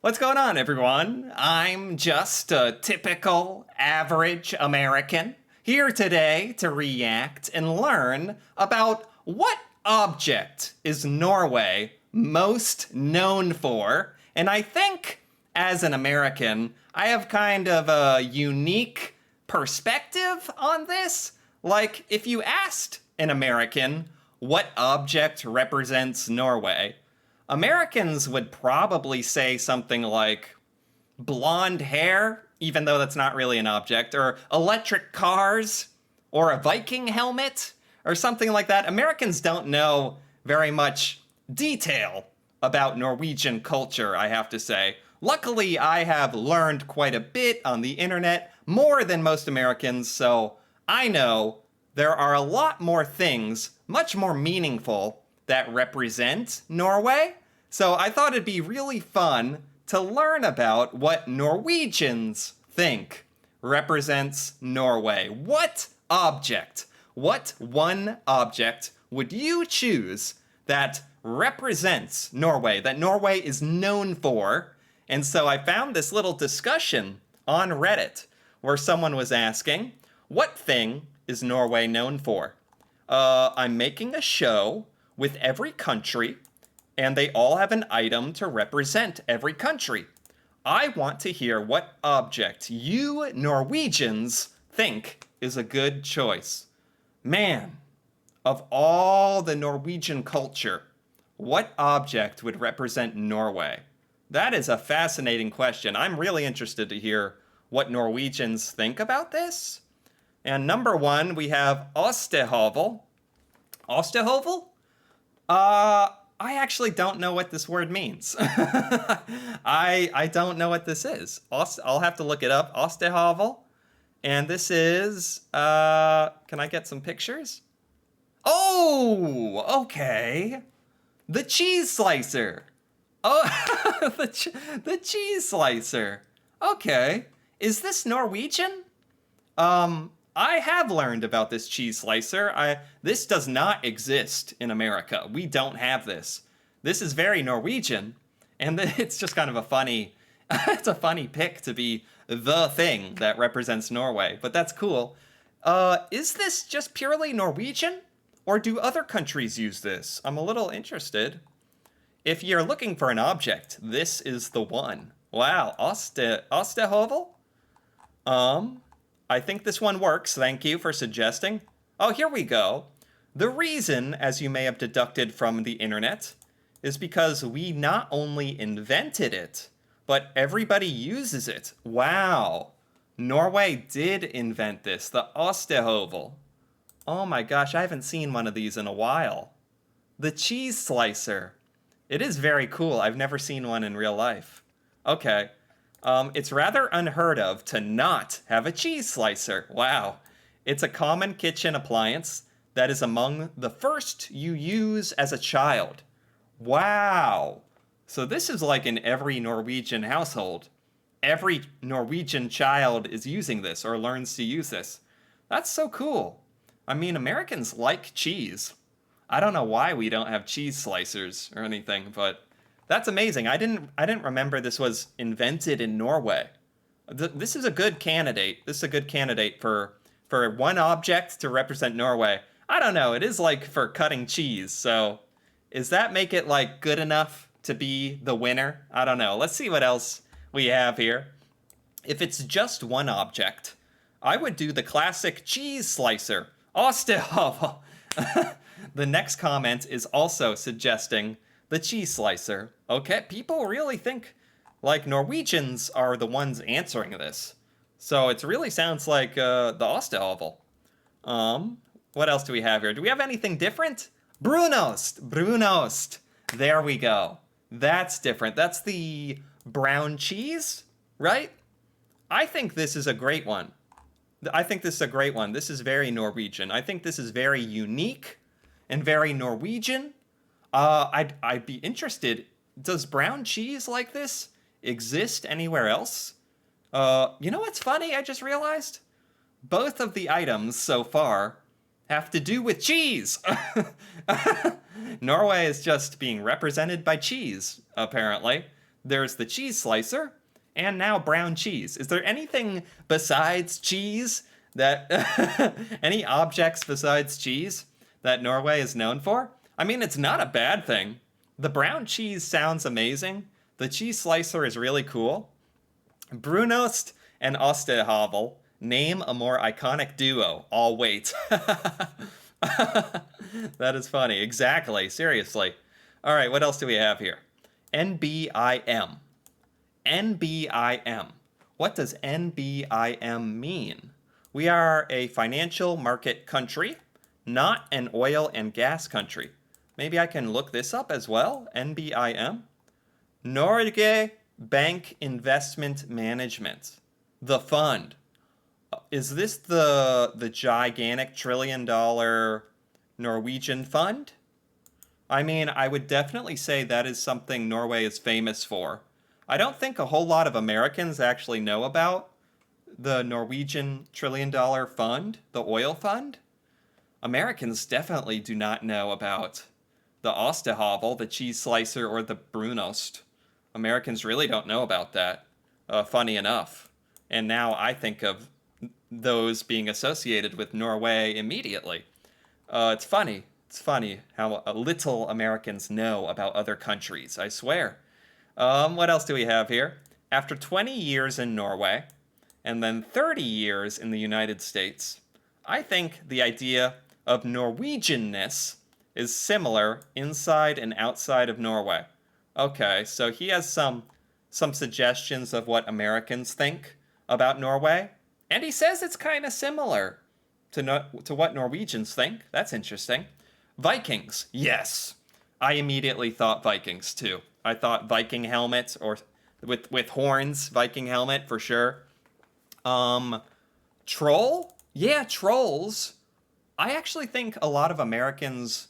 What's going on, everyone? I'm just a typical average American here today to react and learn about what object is Norway most known for. And I think, as an American, I have kind of a unique perspective on this. Like, if you asked an American what object represents Norway, Americans would probably say something like blonde hair, even though that's not really an object, or electric cars, or a Viking helmet, or something like that. Americans don't know very much detail about Norwegian culture, I have to say. Luckily, I have learned quite a bit on the internet, more than most Americans, so I know there are a lot more things, much more meaningful, that represent Norway. So I thought it'd be really fun to learn about what Norwegians think represents Norway. What object, what one object would you choose that represents Norway, that Norway is known for? And so I found this little discussion on Reddit where someone was asking, what thing is Norway known for? I'm making a show with every country, and they all have an item to represent every country. I want to hear what object you Norwegians think is a good choice. Man, of all the Norwegian culture, what object would represent Norway? That is a fascinating question. I'm really interested to hear what Norwegians think about this. And number one, we have Ostehovel. Ostehovel? I actually don't know what this word means. I don't know what this is. I'll have to look it up. Ostehovel. And this is, can I get some pictures? Oh, okay. The cheese slicer. Oh, the cheese slicer. Okay. Is this Norwegian? I have learned about this cheese slicer. This does not exist in America. We don't have this. This is very Norwegian, and it's just kind of a funny, it's a funny pick to be the thing that represents Norway, but that's cool. Is this just purely Norwegian, or do other countries use this? I'm a little interested. If you're looking for an object, this is the one. Wow, Ostehovel? I think this one works. Thank you for suggesting. Oh, here we go. The reason, as you may have deducted from the internet, is because we not only invented it, but everybody uses it. Wow. Norway did invent this, the Ostehovel. Oh my gosh, I haven't seen one of these in a while. The cheese slicer. It is very cool. I've never seen one in real life. Okay. It's rather unheard of to not have a cheese slicer. Wow. It's a common kitchen appliance that is among the first you use as a child. Wow. So this is like in every Norwegian household. Every Norwegian child is using this or learns to use this. That's so cool. I mean, Americans like cheese. I don't know why we don't have cheese slicers or anything, but that's amazing. I didn't remember this was invented in Norway. This is a good candidate. This is a good candidate for one object to represent Norway. I don't know. It is like for cutting cheese. So does that make it like good enough to be the winner? I don't know. Let's see what else we have here. If it's just one object, I would do the classic cheese slicer. Ostehovel. The next comment is also suggesting the cheese slicer. Okay, people really think like Norwegians are the ones answering this. So it really sounds like the Ostehovel. What else do we have here? Do we have anything different? Brunost. Brunost. There we go. That's different. That's the brown cheese, right? I think this is a great one. This is very Norwegian. I think this is very unique and very Norwegian. I'd be interested. Does brown cheese like this exist anywhere else? You know what's funny? I just realized both of the items so far have to do with cheese. Norway is just being represented by cheese, apparently. there's the cheese slicer, and now brown cheese. Is there anything besides cheese that any objects besides cheese that Norway is known for? I mean, it's not a bad thing. The brown cheese sounds amazing. The cheese slicer is really cool. Brunost and Ostehavel name a more iconic duo. All wait. That is funny. Exactly. Seriously. All right, what else do we have here? NBIM. NBIM. What does NBIM mean? We are a financial market country, not an oil and gas country. Maybe I can look this up as well. NBIM. Norge Bank Investment Management. The fund. Is this the gigantic $1 trillion Norwegian fund? I mean, I would definitely say that is something Norway is famous for. I don't think a whole lot of Americans actually know about the Norwegian $1 trillion fund, the oil fund. Americans definitely do not know about the Ostehavel, the cheese slicer, or the Brunost. Americans really don't know about that, funny enough. And now I think of those being associated with Norway immediately. It's funny. It's funny how little Americans know about other countries, I swear. What else do we have here? After 20 years in Norway, and then 30 years in the United States, I think the idea of Norwegianness is similar inside and outside of Norway. Okay, so he has some suggestions of what Americans think about Norway, and he says it's kind of similar to what Norwegians think. That's interesting. Vikings, yes. I immediately thought Vikings too. I thought Viking helmet or with horns, Viking helmet for sure. Troll? Yeah, trolls. I actually think a lot of Americans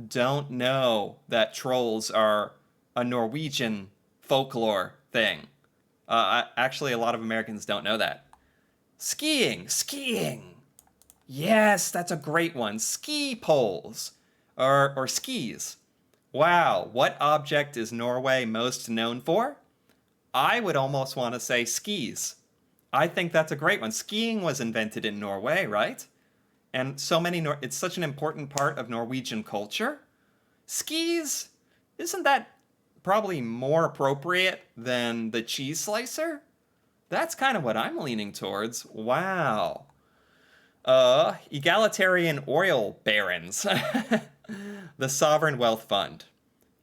don't know that trolls are a Norwegian folklore thing. Actually, a lot of Americans don't know that. Skiing. Yes, that's a great one. Ski poles or skis. Wow, what object is Norway most known for? I would almost want to say skis. I think that's a great one. Skiing was invented in Norway, right? And so many, it's such an important part of Norwegian culture. Skis, isn't that probably more appropriate than the cheese slicer? That's kind of what I'm leaning towards. Wow. Egalitarian oil barons. The Sovereign Wealth Fund.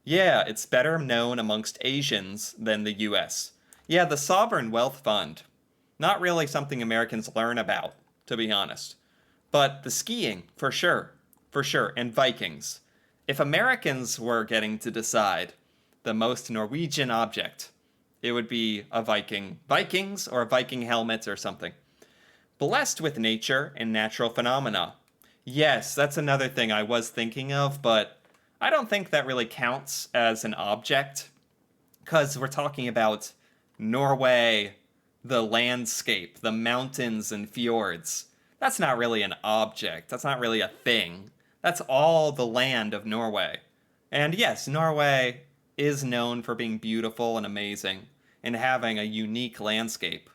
Yeah, it's better known amongst Asians than the US. Yeah, the Sovereign Wealth Fund. Not really something Americans learn about, to be honest. But the skiing, for sure. For sure. And Vikings. If Americans were getting to decide the most Norwegian object, it would be a Viking. Vikings or a Viking helmet or something. Blessed with nature and natural phenomena. Yes, that's another thing I was thinking of, but I don't think that really counts as an object, because we're talking about Norway, the landscape, the mountains and fjords. That's not really an object. That's not really a thing. That's all the land of Norway. And yes, Norway is known for being beautiful and amazing and having a unique landscape.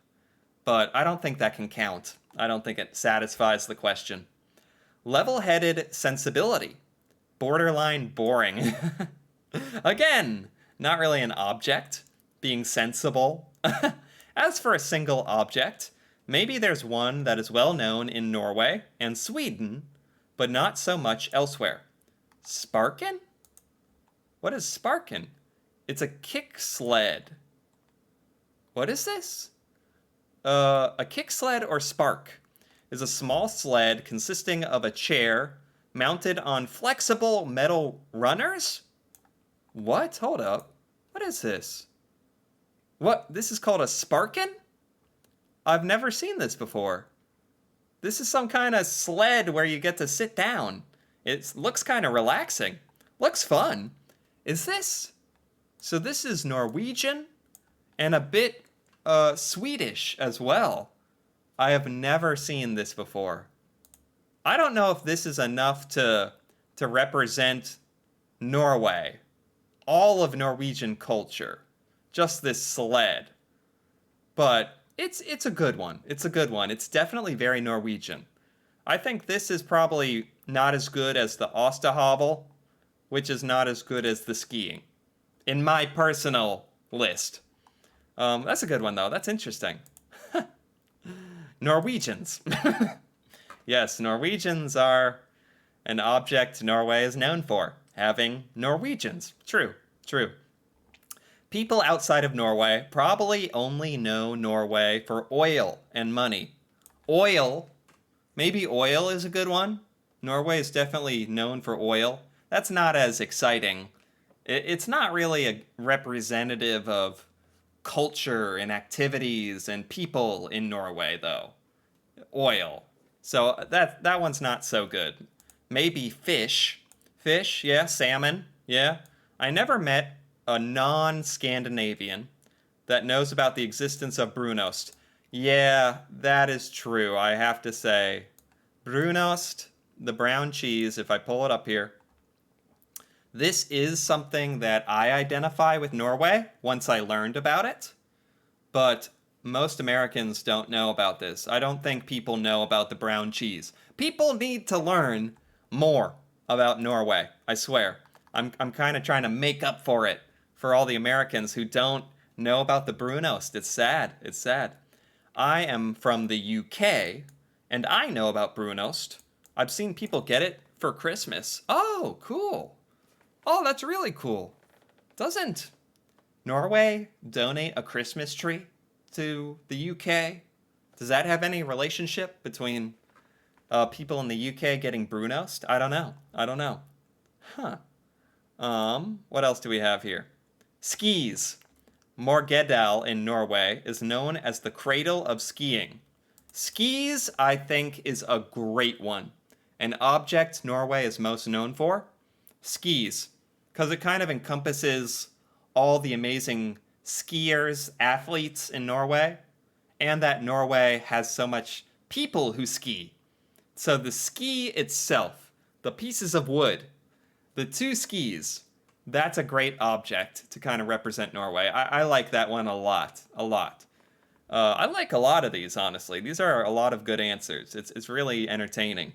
But I don't think that can count. I don't think it satisfies the question. Level-headed sensibility. Borderline boring. Again, not really an object. Being sensible. As for a single object, maybe there's one that is well known in Norway and Sweden, but not so much elsewhere. Sparkin? What is Sparkin? It's a kick sled. What is this? A kick sled or spark is a small sled consisting of a chair mounted on flexible metal runners? What? Hold up. What is this? What? This is called a sparkin? I've never seen this before. This is some kind of sled where you get to sit down. It looks kind of relaxing. Looks fun. Is this? So this is Norwegian and a bit Swedish as well. I have never seen this before. I don't know if this is enough to represent Norway, all of Norwegian culture. just this sled. But it's a good one. It's a good one. It's definitely very Norwegian. I think this is probably not as good as the Osterhavel, which is not as good as the skiing, in my personal list. That's a good one, though. That's interesting. Norwegians. Yes, Norwegians are an object Norway is known for, having Norwegians. True, true. People outside of Norway probably only know Norway for oil and money. Oil, maybe oil is a good one. Norway is definitely known for oil. That's not as exciting. It's not really a representative of culture and activities and people in Norway, though. Oil. So that one's not so good. Maybe fish. Fish, yeah, salmon, yeah. I never met a non-Scandinavian that knows about the existence of brunost. Yeah, that is true. I have to say, brunost, the brown cheese, if I pull it up here, this is something that I identify with Norway once I learned about it, but most Americans don't know about this. I don't think people know about the brown cheese. People need to learn more about Norway, I swear. I'm kind of trying to make up for it for all the Americans who don't know about the brunost. It's sad. It's sad. I am from the UK, and I know about brunost. I've seen people get it for Christmas. Oh, cool. Oh, that's really cool. Doesn't Norway donate a Christmas tree to the UK? Does that have any relationship between people in the UK getting brunost? I don't know. I don't know. Huh. What else do we have here? Skis. Morgedal in Norway is known as the cradle of skiing. Skis, I think, is a great one. An object Norway is most known for? Skis. Because it kind of encompasses all the amazing skiers, athletes in Norway, and that Norway has so much people who ski. So the ski itself, the pieces of wood, the two skis, that's a great object to kind of represent Norway. I like that one a lot, a lot. I like a lot of these, honestly. These are a lot of good answers. It's really entertaining.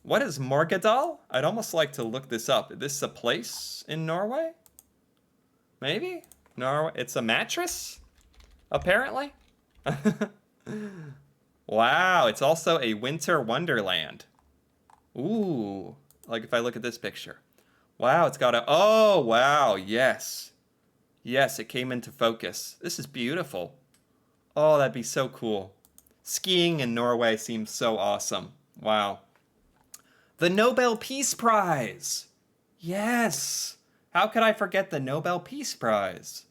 What is Morgedal? I'd almost like to look this up. Is this a place in Norway? Maybe? Norway. It's a mattress? Apparently? Wow, it's also a winter wonderland. Ooh, like if I look at this picture. Wow, it's got a... Oh, wow, yes. Yes, it came into focus. This is beautiful. Oh, that'd be so cool. Skiing in Norway seems so awesome. Wow. The Nobel Peace Prize. Yes. How could I forget the Nobel Peace Prize?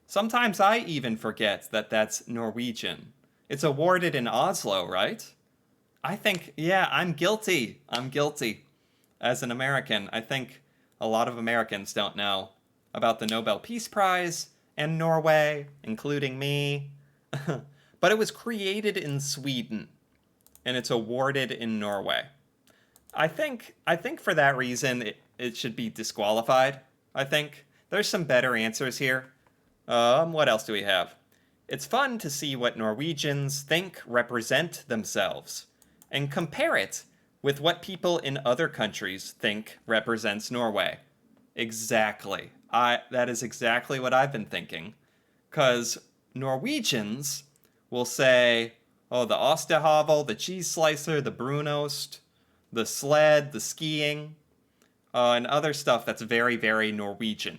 Sometimes I even forget that that's Norwegian. It's awarded in Oslo, right? I think, yeah, I'm guilty. I'm guilty. As an American, I think a lot of Americans don't know about the Nobel Peace Prize and Norway, including me. But it was created in Sweden, and it's awarded in Norway. I think for that reason, it should be disqualified. I think there's some better answers here. What else do we have? It's fun to see what Norwegians think represent themselves and compare it with what people in other countries think represents Norway. Exactly. That is exactly what I've been thinking. Because Norwegians will say, oh, the Osterhavel, the cheese slicer, the brunost, the sled, the skiing, and other stuff that's very, very Norwegian.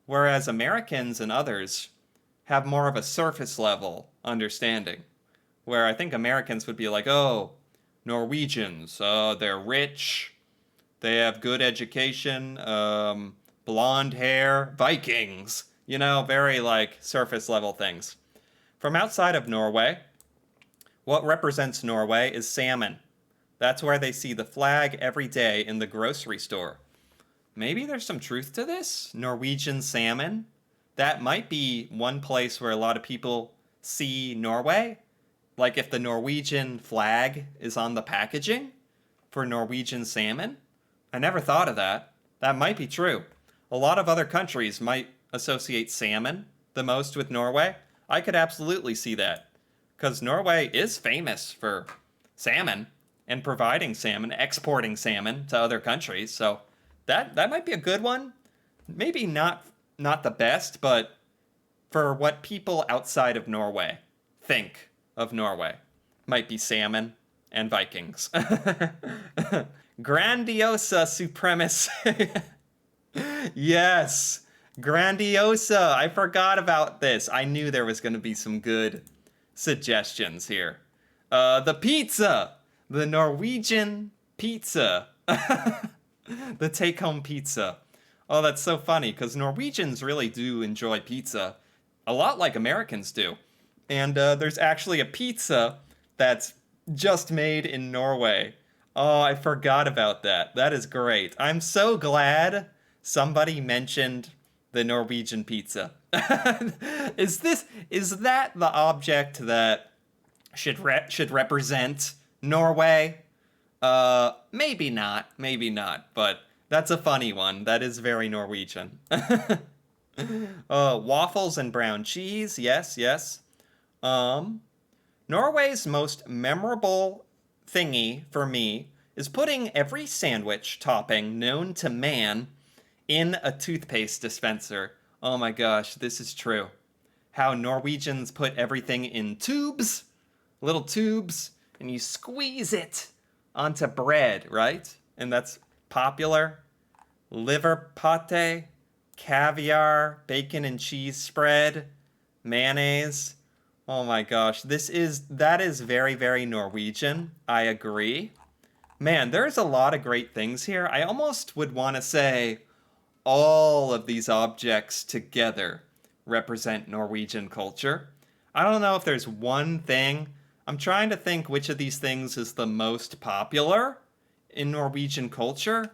Whereas Americans and others have more of a surface level understanding. Where I think Americans would be like, oh, Norwegians, they're rich, they have good education, blonde hair, Vikings, very like surface level things. From outside of Norway, what represents Norway is salmon. That's where they see the flag every day in the grocery store. Maybe there's some truth to this? Norwegian salmon? That might be one place where a lot of people see Norway. Like if the Norwegian flag is on the packaging for Norwegian salmon. I never thought of that. That might be true. A lot of other countries might associate salmon the most with Norway, I could absolutely see that. Because Norway is famous for salmon and providing salmon, exporting salmon to other countries. So that might be a good one. Maybe not the best, but for what people outside of Norway think of Norway, might be salmon and Vikings. Grandiosa supremacy. Yes, Grandiosa. I forgot about this. I knew there was going to be some good suggestions here. The pizza. The Norwegian pizza. The take-home pizza. Oh, that's so funny, because Norwegians really do enjoy pizza, a lot like Americans do. And there's actually a pizza that's just made in Norway. Oh, I forgot about that. That is great. I'm so glad somebody mentioned the Norwegian pizza. Is that the object that should represent Norway? Maybe not, but that's a funny one. That is very Norwegian. Waffles and brown cheese, yes. Norway's most memorable thingy for me is putting every sandwich topping known to man in a toothpaste dispenser. Oh my gosh, this is true. How Norwegians put everything in tubes, little tubes, and you squeeze it onto bread, right? And that's popular. Liver pate, caviar, bacon and cheese spread, mayonnaise. Oh my gosh, that is very, very Norwegian. I agree. Man, there's a lot of great things here. I almost would want to say all of these objects together represent Norwegian culture. I don't know if there's one thing. I'm trying to think which of these things is the most popular in Norwegian culture.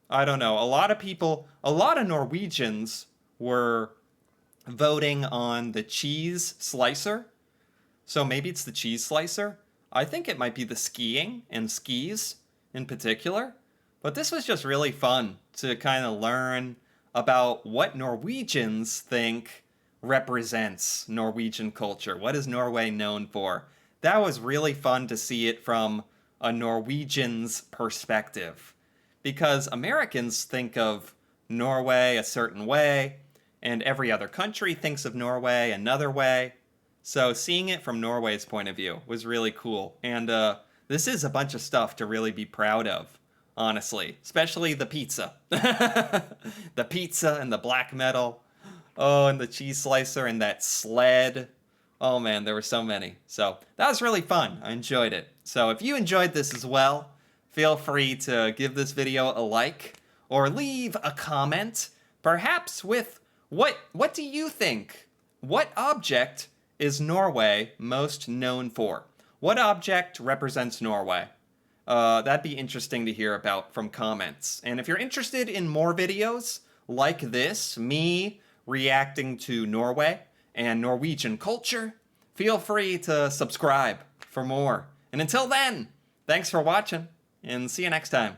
I don't know. A lot of Norwegians were voting on the cheese slicer. So maybe it's the cheese slicer. I think it might be the skiing and skis in particular. But this was just really fun to kind of learn about what Norwegians think represents Norwegian culture. What is Norway known for? That was really fun to see it from a Norwegian's perspective. Because Americans think of Norway a certain way, and every other country thinks of Norway another way. So seeing it from Norway's point of view was really cool. And this is a bunch of stuff to really be proud of, honestly. Especially the pizza. The pizza and the black metal. Oh, and the cheese slicer and that sled. Oh man, there were so many. So that was really fun. I enjoyed it. So if you enjoyed this as well, feel free to give this video a like or leave a comment, perhaps with what do you think? What object is Norway most known for? What object represents Norway? That'd be interesting to hear about from comments. And if you're interested in more videos like this, me reacting to Norway and Norwegian culture, feel free to subscribe for more. And until then, thanks for watching, and see you next time.